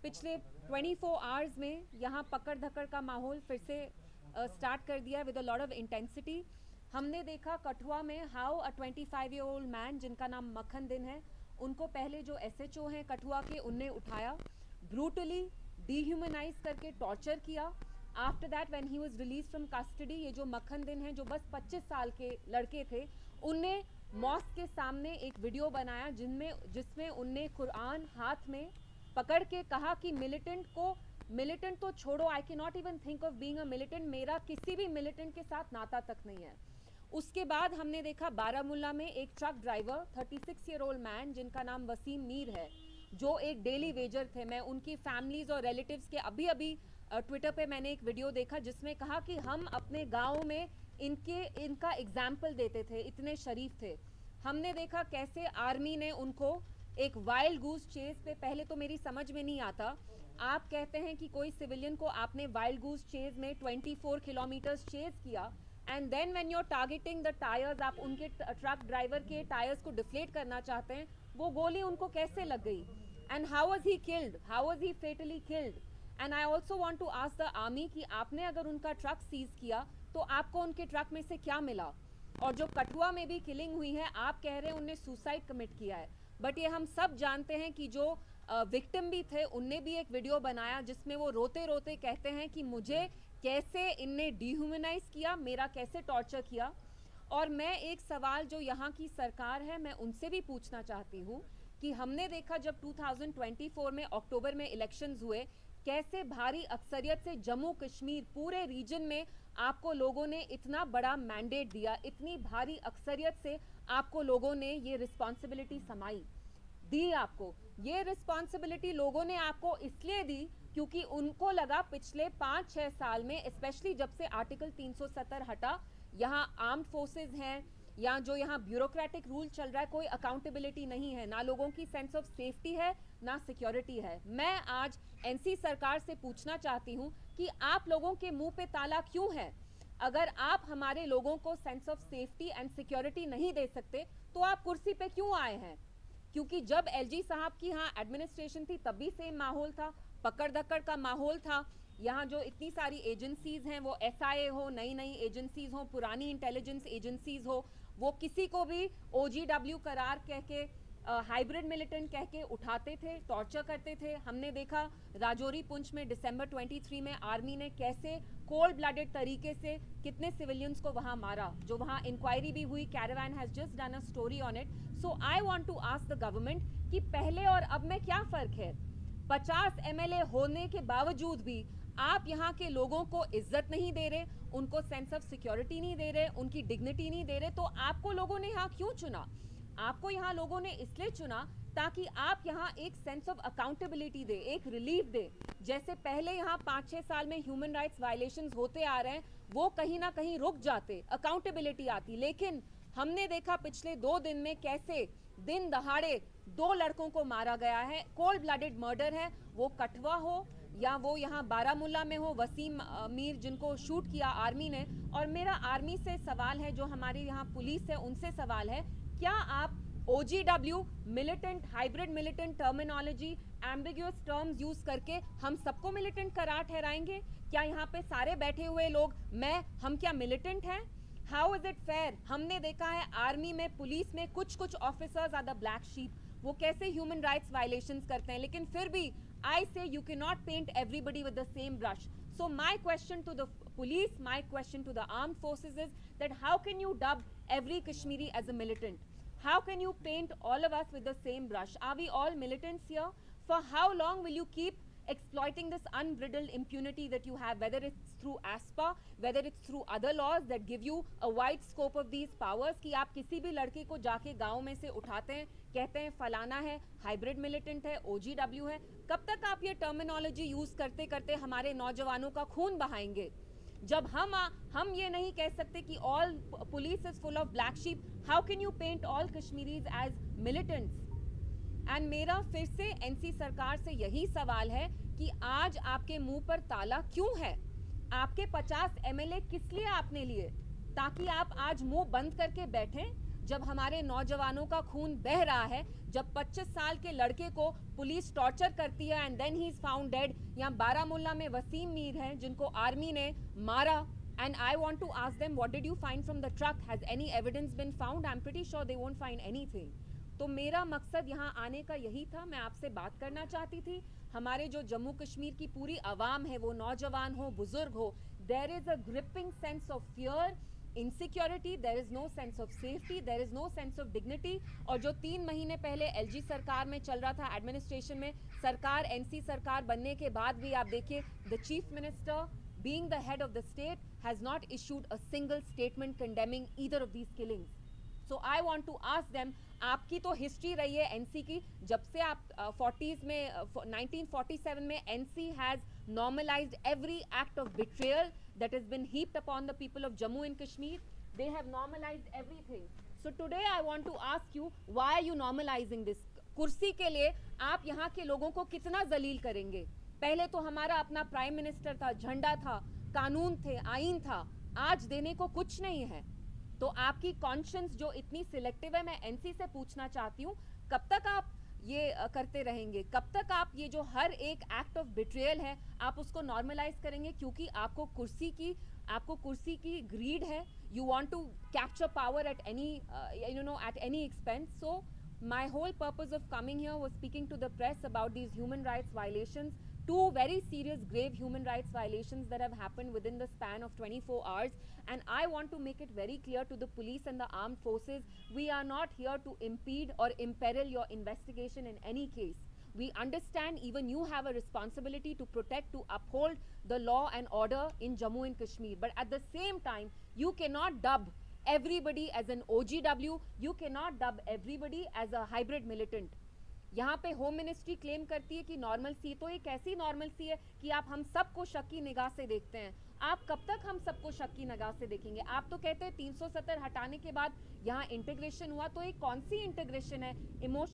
पिछले 24 आवर्स में यहाँ पकड़ धकड़ का माहौल फिर से स्टार्ट कर दिया with a lot of intensity. हमने देखा कठुआ में हाउ अ 25-year-old मैन जिनका नाम मक्खन दिन है, उनको पहले जो SHO हैं कठुआ के, उनने उठाया, ब्रूटली डिह्यूमनाइज करके टॉर्चर किया। After that when he was release from custody, ये जो मक्खन दिन हैं जो बस 25 साल के लड़के थे, उनने मॉस्क के सामने एक वीडियो बनाया जिसमें उनने कुरान हाथ में पकड़ के कहा कि मिलिटेंट तो छोड़ो, I can not even think of being a militant, मेरा किसी भी मिलिटेंट के साथ नाता तक नहीं है। उसके बाद हमने देखा बारामूला में एक ट्रक ड्राइवर 36-year-old मैन जिनका नाम वसीम मीर है, जो एक डेली वेजर थे। मैं उनकी फैमिलीज और रिलेटिव्स के अभी ट्विटर पे मैंने एक वीडियो देखा जिसमें कहा कि हम अपने गाँव में इनका एग्जाम्पल देते थे, इतने शरीफ थे। हमने देखा कैसे आर्मी ने उनको एक वाइल्ड गूस चेज पे, पहले तो मेरी समझ में नहीं आता, आप कहते हैं कि कोई सिविलियन को आपने वाइल्ड गूस चेज में 24 किलोमीटर्स चेज किया, and then when you are targeting the tyres, आप उनके ट्रक ड्राइवर के टायर्स को डिफ्लेट करना चाहते हैं, वो गोली उनको कैसे लग गई, and how was he killed, how was he fatally killed. And I also want to ask the army कि आपने अगर उनका ट्रक सीज किया तो आपको उनके ट्रक में से क्या मिला। और जो कठुआ में भी किलिंग हुई है, आप कह रहे हैं उनने सुसाइड कमिट किया है, बट ये हम सब जानते हैं कि जो विक्टिम भी थे उनने भी एक वीडियो बनाया जिसमें वो रोते रोते कहते हैं कि मुझे कैसे इनने डिह्यूमनाइज किया, मेरा कैसे टॉर्चर किया। और मैं एक सवाल जो यहाँ की सरकार है, मैं उनसे भी पूछना चाहती हूँ कि हमने देखा जब 2024 में अक्टूबर में इलेक्शंस हुए, कैसे भारी अक्सरियत से जम्मू कश्मीर पूरे रीजन में आपको लोगों ने इतना बड़ा मैंडेट दिया, इतनी भारी अक्सरियत से आपको लोगों ने ये रिस्पॉन्सिबिलिटी समाई दी। आपको ये रिस्पॉन्सिबिलिटी लोगों ने आपको इसलिए दी क्योंकि उनको लगा पिछले 5-6 साल में, स्पेशली जब से आर्टिकल 370 हटा, यहाँ आर्म्ड फोर्सेस हैं या जो यहाँ ब्यूरोक्रेटिक रूल चल रहा है, कोई अकाउंटेबिलिटी नहीं है, ना लोगों की सेंस ऑफ सेफ्टी है, ना सिक्योरिटी है। मैं आज एनसी सरकार से पूछना चाहती हूँ कि आप लोगों के मुंह पे ताला क्यों है? अगर आप हमारे लोगों को sense of safety and security नहीं दे सकते तो आप कुर्सी पे क्यों आए हैं? क्योंकि जब एलजी साहब की यहाँ एडमिनिस्ट्रेशन थी तब भी सेम माहौल था, पकड़ धक्कड़ का माहौल था। यहाँ जो इतनी सारी एजेंसीज हैं, वो एसआईए हो, नई नई एजेंसीज हो, पुरानी इंटेलिजेंस एजेंसीज हो, वो किसी को भी ओजीडब्ल्यू करार कह के, हाइब्रिड मिलिटेंट कह के उठाते थे, टॉर्चर करते थे। हमने देखा राजौरी पुंछ में दिसंबर 23 में आर्मी ने कैसे कोल्ड ब्लडेड तरीके से कितने सिविलियंस को वहां मारा, जो वहां इंक्वायरी भी हुई, Caravan has just done a story on it. So I want to ask the government कि पहले और अब में क्या फर्क है? 50 एमएलए होने के बावजूद भी आप यहाँ के लोगों को इज्जत नहीं दे रहे, उनको सेंस ऑफ सिक्योरिटी नहीं दे रहे, उनकी डिग्निटी नहीं दे रहे, तो आपको लोगों ने यहाँ क्यों चुना? आपको यहाँ लोगों ने इसलिए चुना ताकि आप यहाँ एक सेंस ऑफ अकाउंटेबिलिटी दे, एक रिलीफ दे। जैसे पहले यहाँ 5-6 साल में ह्यूमन राइट्स वायलेशंस होते आ रहे हैं, वो कहीं ना कहीं रुक जाते, अकाउंटेबिलिटी आती। लेकिन हमने देखा पिछले 2 दिन में कैसे दिन दहाड़े 2 लड़कों को मारा गया है, कोल्ड ब्लडेड मर्डर है, वो कठुआ हो या वो यहाँ बारामूला में हो, वसीम मीर जिनको शूट किया आर्मी ने। और मेरा आर्मी से सवाल है, जो हमारी यहाँ पुलिस है उनसे सवाल है, क्या आप OGW militant, hybrid militant terminology, ambiguous terms use करके हम सबको मिलिटेंट करार ठहराएंगे? क्या यहाँ पे सारे बैठे हुए लोग हम क्या मिलिटेंट हैं? How is it fair? हमने देखा है आर्मी में, पुलिस में कुछ officers are the black sheep, वो कैसे ह्यूमन राइट्स वायलेशंस करते हैं, लेकिन फिर भी I say you cannot paint everybody with the same brush. So my question to the police, my question to the armed forces is that how can you dub every Kashmiri as a militant? How can you paint all of us with the same brush? Are we all militants here? For how long will you keep exploiting this unbridled impunity that you have, whether it's through ASPA, whether it's through other laws that give you a wide scope of these powers, कि आप किसी भी लड़के को जाके गांव में से उठाते हैं, कहते हैं फलाना है, हाइब्रिड मिलिटेंट है, OGW है। कब तक आप ये टर्मिनोलॉजी यूज करते करते हमारे नौजवानों का खून बहाएंगे? जब हम ये नहीं कह सकते कि all police is full of black sheep, how can you paint all Kashmiris as militants? And मेरा फिर से एनसी सरकार से यही सवाल है कि आज आपके मुंह पर ताला क्यों है? आपके 50 एमएलए किस लिए आपने लिए? ताकि आप आज मुंह बंद करके बैठें जब हमारे नौजवानों का खून बह रहा है, जब 25 साल के लड़के को पुलिस टॉर्चर करती है and then he is found dead. यहाँ बारामूला में वसीम मीर हैं जिनको आर्मी ने मारा, and I want to ask them, what did you find from the truck? Has any evidence been found? I'm pretty sure they won't find anything. तो मेरा मकसद यहाँ आने का यही था, मैं आपसे बात करना चाहती थी। हमारे जो जम्मू कश्मीर की पूरी आवाम है, वो नौजवान हो, बुजुर्ग हो, there is a gripping sense of fear, insecurity, there is no sense of safety, there is no sense of dignity। और जो 3 महीने पहले एलजी सरकार में चल रहा था, एडमिनिस्ट्रेशन में सरकार, एनसी सरकार बनने के बाद भी आप देखिए, the chief minister being the head of the state has not issued a single statement condemning either of these killings. So I want to ask them, आपकी तो हिस्ट्री रही है एनसी की, जब से आप 40s में 1947 में NC has normalized every act of betrayal that has been heaped upon the people of Jammu and Kashmir. They have normalized everything. So today I want to ask you, why are you normalizing this? कुर्सी के लिए आप यहाँ के लोगों को कितना जलील करेंगे? पहले तो हमारा अपना प्राइम मिनिस्टर था, झंडा था, कानून थे, आईन था, आज देने को कुछ नहीं है। तो आपकी कॉन्शियंस जो इतनी सिलेक्टिव है, मैं एनसी से पूछना चाहती हूँ, कब तक आप ये करते रहेंगे? कब तक आप ये जो हर एक एक्ट ऑफ बिट्रेयल है, आप उसको नॉर्मलाइज करेंगे? क्योंकि आपको कुर्सी की ग्रीड है, you want to capture power at any at any expense. So my whole purpose of coming here was speaking to the press about these human rights violations, 2 very serious grave human rights violations that have happened within the span of 24 hours, and I want to make it very clear to the police and the armed forces, we are not here to impede or imperil your investigation in any case. We understand even you have a responsibility to protect, to uphold the law and order in Jammu and Kashmir, but at the same time you cannot dub everybody as an OGW, you cannot dub everybody as a hybrid militant. यहाँ पे home ministry claim करती है कि normal सी, तो ये कैसी normal सी है कि आप हम सबको शक की निगाह से देखते हैं? आप कब तक हम सबको शक की निगाह से देखेंगे? आप तो कहते हैं 370 हटाने के बाद यहाँ इंटीग्रेशन हुआ, तो ये कौन सी इंटीग्रेशन है? इमोशन